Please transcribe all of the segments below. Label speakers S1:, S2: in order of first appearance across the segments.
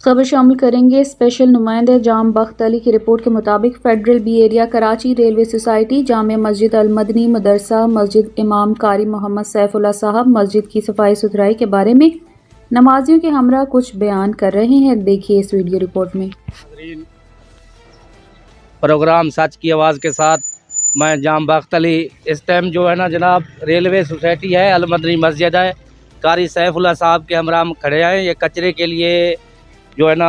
S1: खबर शामिल करेंगे। स्पेशल नुमाइंदे जाम बख्त अली की रिपोर्ट के मुताबिक federal B area Karachi railway society जामे मस्जिद अल मदनी मदरसा मस्जिद इमाम कारी मोहम्मद सैफुल्लाह साहब मस्जिद की सफाई सुथराई के बारे में नमाजियों के हमरा कुछ बयान कर रहे हैं। देखिए इस वीडियो रिपोर्ट में।
S2: प्रोग्राम सच की आवाज़ के साथ मैं जाम बख्त अली इस टाइम जो है ना जनाब रेलवे सोसाइटी है अल मदनी मस्जिद है कारी सैफुल्लाह साहब के हमरा हम खड़े हैं। ये कचरे के लिए जो है ना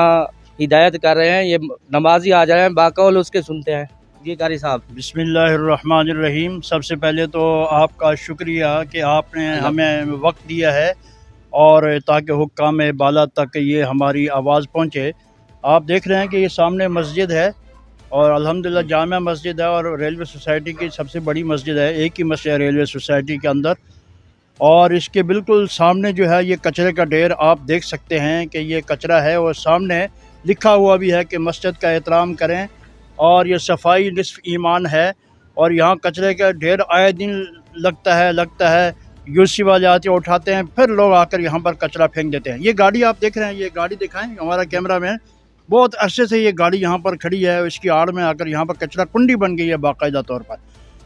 S2: हिदायत कर रहे हैं। ये नमाजी आ जाए बाकौल उसके सुनते हैं। जी कारी साहब।
S3: बिस्मिल्लाहिर्रहमानिर्रहीम। सबसे पहले तो आपका शुक्रिया कि आपने हमें वक्त दिया है और ताकि हुक्काम बाला तक ये हमारी आवाज़ पहुँचे। आप देख रहे हैं कि ये सामने मस्जिद है और अल्हम्दुलिल्लाह जामिया मस्जिद है और रेलवे सोसाइटी की सबसे बड़ी मस्जिद है। एक ही मस्जिद है रेलवे सोसाइटी के अंदर और इसके बिल्कुल सामने जो है ये कचरे का ढेर आप देख सकते हैं कि ये कचरा है और सामने लिखा हुआ भी है कि मस्जिद का एहतराम करें और ये सफाई निस्फ ईमान है। और यहाँ कचरे का ढेर आए दिन लगता है यूसी वाले आते हैं उठाते हैं, फिर लोग आकर यहाँ पर कचरा फेंक देते हैं। ये गाड़ी आप देख रहे हैं, ये गाड़ी दिखाएं हमारा कैमरा मैन। बहुत अरसे से ये गाड़ी यहाँ पर खड़ी है, इसकी आड़ में आकर यहाँ पर कचरा कुंडी बन गई है बाकायदा तौर पर।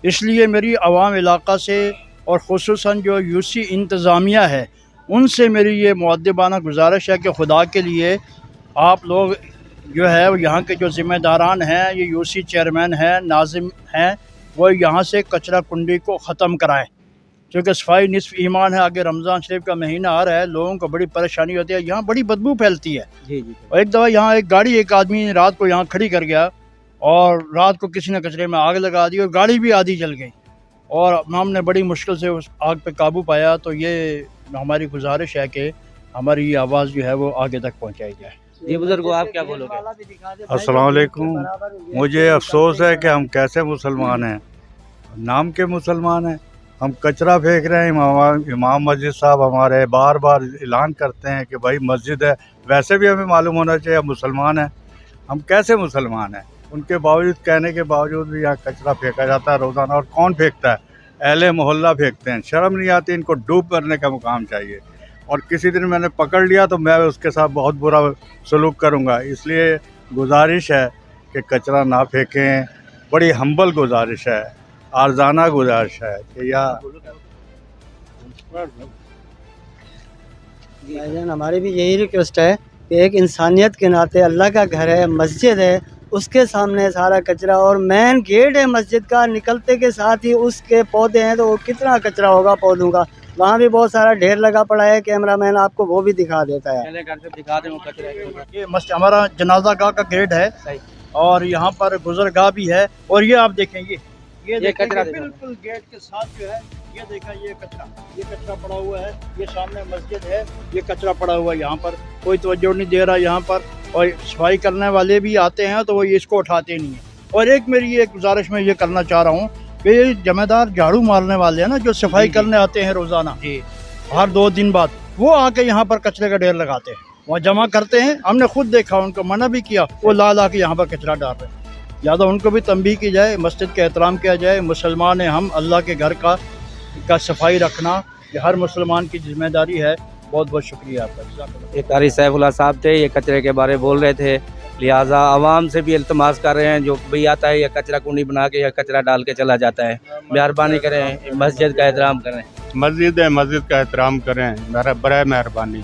S3: इसलिए मेरी आवाम इलाका से और ख़ुसूसन जो यूसी इंतज़ामिया है उनसे मेरी ये मुअद्दिबाना गुजारिश है कि खुदा के लिए आप लोग जो है यहाँ के जो ज़िम्मेदारान हैं, ये यूसी चेयरमैन हैं, नाज़िम हैं, वो यहाँ से कचरा कुंडी को ख़त्म कराएं क्योंकि सफाई निस्फ ईमान है। आगे रमज़ान शरीफ का महीना आ रहा है, लोगों को बड़ी परेशानी होती है, यहाँ बड़ी बदबू फैलती है।
S2: जी जी।
S3: और एक दफ़ा यहाँ एक आदमी रात को यहाँ खड़ी कर गया और रात को किसी ने कचरे में आग लगा दी और गाड़ी भी आधी जल गई और हमने बड़ी मुश्किल से उस आग पे काबू पाया। तो ये हमारी गुजारिश है कि हमारी ये आवाज़ जो है वो आगे तक पहुँचाई जाए।
S2: ये बुजुर्ग आप क्या बोलोगे?
S4: अस्सलाम वालेकुम। मुझे अफसोस है कि हम कैसे मुसलमान हैं, नाम के मुसलमान हैं। हम कचरा फेंक रहे हैं। इमाम मस्जिद साहब हमारे बार बार ऐलान करते हैं कि भाई मस्जिद है, वैसे भी हमें मालूम होना चाहिए हम मुसलमान हैं। हम कैसे मुसलमान हैं? उनके बावजूद कहने के बावजूद भी यहाँ कचरा फेंका जाता है रोज़ाना। और कौन फेंकता है? अहले मोहल्ला फेंकते हैं। शर्म नहीं आती? इनको डूब करने का मुकाम चाहिए। और किसी दिन मैंने पकड़ लिया तो मैं उसके साथ बहुत बुरा सलूक करूँगा। इसलिए गुजारिश है कि कचरा ना फेंकें। बड़ी हम्बल गुजारिश है, आर्जाना गुजारिश है कि
S5: हमारी भी यही रिक्वेस्ट है कि एक इंसानियत के नाते अल्लाह का घर है, मस्जिद है, उसके सामने सारा कचरा और मेन गेट है मस्जिद का, निकलते के साथ ही उसके पौधे हैं तो वो कितना कचरा होगा पौधों का। वहाँ भी बहुत सारा ढेर लगा पड़ा है। कैमरामैन आपको वो भी दिखा देता है।
S2: दिखा दें वो कचरा।
S3: ये मस्जिद हमारा जनाजा गाह का गेट है और यहाँ पर गुजरगाह भी है। और ये आप देखेंगे ये कचरा बिल्कुल गेट के साथ जो है, ये देखा ये कचरा पड़ा हुआ है। ये सामने मस्जिद है, ये कचरा पड़ा हुआ है। यहाँ पर कोई तवज्जो नहीं दे रहा यहाँ पर और सफाई करने वाले भी आते हैं तो वो इसको उठाते नहीं है। और एक मेरी ये गुजारिश मैं ये करना चाह रहा हूँ कि ये जमेदार झाड़ू मारने वाले हैं ना, जो सफाई करने आते हैं रोज़ाना हर 2 दिन बाद, वो आके यहाँ पर कचरे का ढेर लगाते हैं, वहाँ जमा करते हैं। हमने खुद देखा, उनको मना भी किया, वो ला के यहाँ पर कचरा डाल रहे हैं। ज़्यादा उनको भी तंबीह की जाए, मस्जिद का एहतराम किया जाए। मुसलमान हैं हम, अल्लाह के घर का सफाई रखना ये हर मुसलमान की जिम्मेदारी है। बहुत बहुत शुक्रिया आपका।
S2: ये कारी सैफुल्लाह साहब थे, ये कचरे के बारे बोल रहे थे। लिहाजा आवाम से भी इल्तमास कर रहे हैं, जो भी आता है ये कचरा कुंडी बना के या कचरा डाल के चला जाता है, मेहरबानी करें मस्जिद का एहतराम करें।
S4: मस्जिद है, मस्जिद का एहतराम करें, बराए मेहरबानी।